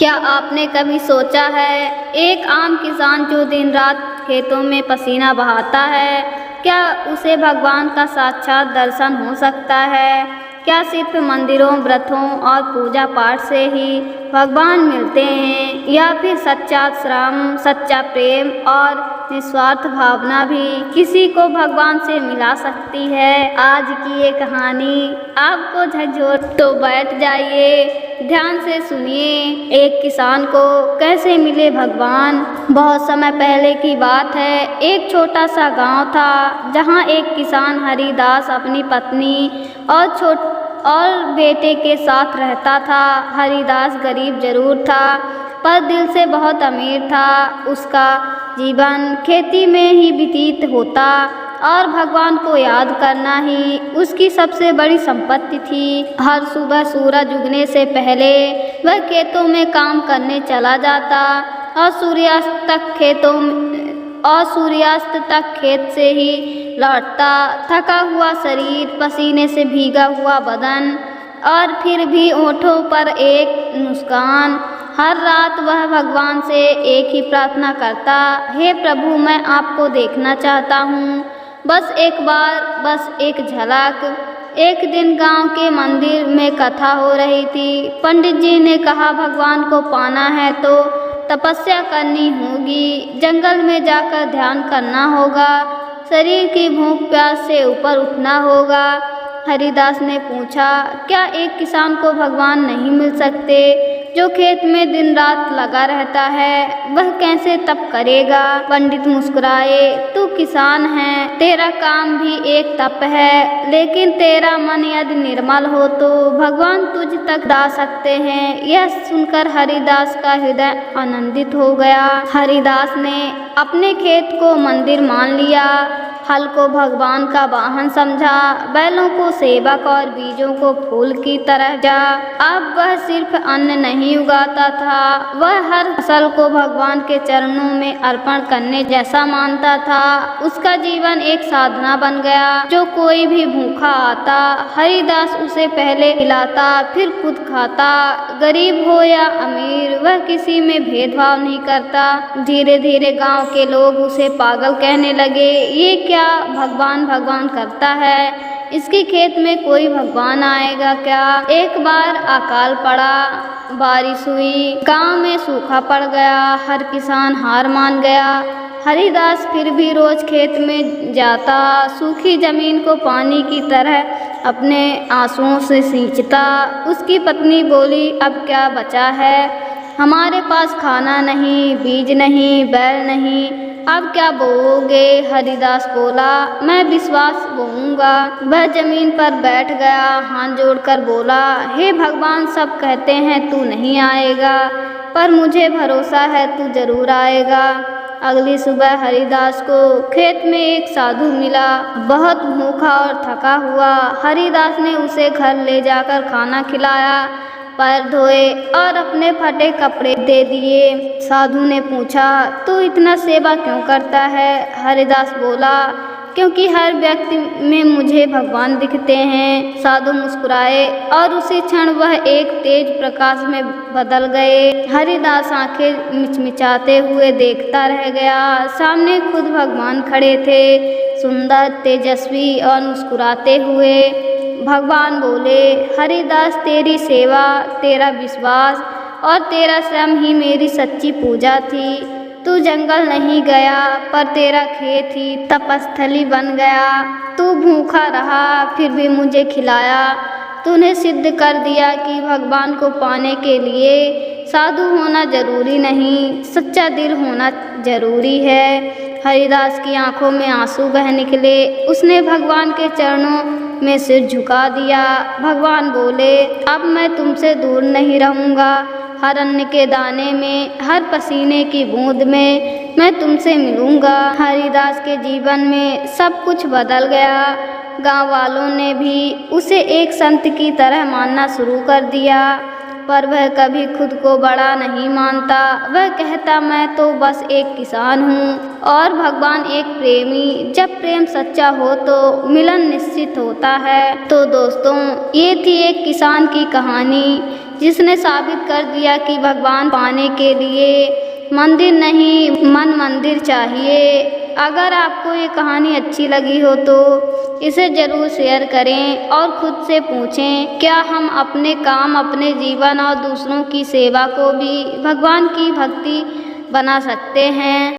क्या आपने कभी सोचा है, एक आम किसान जो दिन रात खेतों में पसीना बहाता है, क्या उसे भगवान का साक्षात दर्शन हो सकता है? क्या सिर्फ मंदिरों, व्रतों और पूजा पाठ से ही भगवान मिलते हैं, या फिर सच्चा श्रम, सच्चा प्रेम और निस्वार्थ भावना भी किसी को भगवान से मिला सकती है? आज की ये कहानी आपको झकझोर, तो बैठ जाइए, ध्यान से सुनिए। एक किसान को कैसे मिले भगवान। बहुत समय पहले की बात है, एक छोटा सा गांव था जहां एक किसान हरिदास अपनी पत्नी और बेटे के साथ रहता था। हरिदास गरीब जरूर था, पर दिल से बहुत अमीर था। उसका जीवन खेती में ही व्यतीत होता और भगवान को याद करना ही उसकी सबसे बड़ी संपत्ति थी। हर सुबह सूरज उगने से पहले वह खेतों में काम करने चला जाता और सूर्यास्त तक खेत से ही लौटता। थका हुआ शरीर, पसीने से भीगा हुआ बदन और फिर भी होठों पर एक मुस्कान। हर रात वह भगवान से एक ही प्रार्थना करता, हे प्रभु, मैं आपको देखना चाहता हूँ, बस एक बार, बस एक झलक। एक दिन गांव के मंदिर में कथा हो रही थी। पंडित जी ने कहा, भगवान को पाना है तो तपस्या करनी होगी, जंगल में जाकर ध्यान करना होगा, शरीर की भूख प्यास से ऊपर उठना होगा। हरिदास ने पूछा, क्या एक किसान को भगवान नहीं मिल सकते जो खेत में दिन रात लगा रहता है? वह कैसे तप करेगा? पंडित मुस्कुराए, तू किसान है, तेरा काम भी एक तप है, लेकिन तेरा मन यदि निर्मल हो तो भगवान तुझ तक ला सकते हैं। यह सुनकर हरिदास का हृदय आनंदित हो गया। हरिदास ने अपने खेत को मंदिर मान लिया, हल को भगवान का वाहन समझा, बैलों को सेवक और बीजों को फूल की तरह जा। अब वह सिर्फ अन्न नहीं उगाता था, वह हर फसल को भगवान के चरणों में अर्पण करने जैसा मानता था। उसका जीवन एक साधना बन गया। जो कोई भी भूखा आता, हरिदास उसे पहले खिलाता, फिर खुद खाता। गरीब हो या अमीर, वह किसी में भेदभाव नहीं करता। धीरे धीरे गांव के लोग उसे पागल कहने लगे। ये क्या भगवान भगवान करता है, इसके खेत में कोई भगवान आएगा क्या? एक बार अकाल पड़ा, बारिश हुई, गांव में सूखा पड़ गया, हर किसान हार मान गया। हरिदास फिर भी रोज खेत में जाता, सूखी जमीन को पानी की तरह अपने आंसुओं से सींचता। उसकी पत्नी बोली, अब क्या बचा है, हमारे पास खाना नहीं, बीज नहीं, बैल नहीं, अब क्या बोओगे? हरिदास बोला, मैं विश्वास बोऊंगा। वह जमीन पर बैठ गया, हाथ जोड़कर बोला, हे भगवान, सब कहते हैं तू नहीं आएगा, पर मुझे भरोसा है तू जरूर आएगा। अगली सुबह हरिदास को खेत में एक साधु मिला, बहुत भूखा और थका हुआ। हरिदास ने उसे घर ले जाकर खाना खिलाया, पैर धोए और अपने फटे कपड़े दे दिए। साधु ने पूछा, तू इतना सेवा क्यों करता है? हरिदास बोला, क्योंकि हर व्यक्ति में मुझे भगवान दिखते हैं। साधु मुस्कुराए और उसी क्षण वह एक तेज प्रकाश में बदल गए। हरिदास आंखें मिचमिचाते हुए देखता रह गया। सामने खुद भगवान खड़े थे, सुंदर, तेजस्वी और मुस्कुराते हुए। भगवान बोले, हरिदास, तेरी सेवा, तेरा विश्वास और तेरा श्रम ही मेरी सच्ची पूजा थी। तू जंगल नहीं गया, पर तेरा खेत ही तपस्थली बन गया। तू भूखा रहा, फिर भी मुझे खिलाया। तूने सिद्ध कर दिया कि भगवान को पाने के लिए साधु होना जरूरी नहीं, सच्चा दिल होना जरूरी है। हरिदास की आंखों में आंसू बह निकले। उसने भगवान के चरणों में सिर झुका दिया। भगवान बोले, अब मैं तुमसे दूर नहीं रहूँगा। हर अन्न के दाने में, हर पसीने की बूंद में मैं तुमसे मिलूँगा। हरिदास के जीवन में सब कुछ बदल गया। गांव वालों ने भी उसे एक संत की तरह मानना शुरू कर दिया, पर वह कभी खुद को बड़ा नहीं मानता। वह कहता, मैं तो बस एक किसान हूँ और भगवान एक प्रेमी। जब प्रेम सच्चा हो तो मिलन निश्चित होता है। तो दोस्तों, ये थी एक किसान की कहानी जिसने साबित कर दिया कि भगवान पाने के लिए मंदिर नहीं मन मंदिर चाहिए। अगर आपको ये कहानी अच्छी लगी हो तो इसे ज़रूर शेयर करें और खुद से पूछें, क्या हम अपने काम, अपने जीवन और दूसरों की सेवा को भी भगवान की भक्ति बना सकते हैं।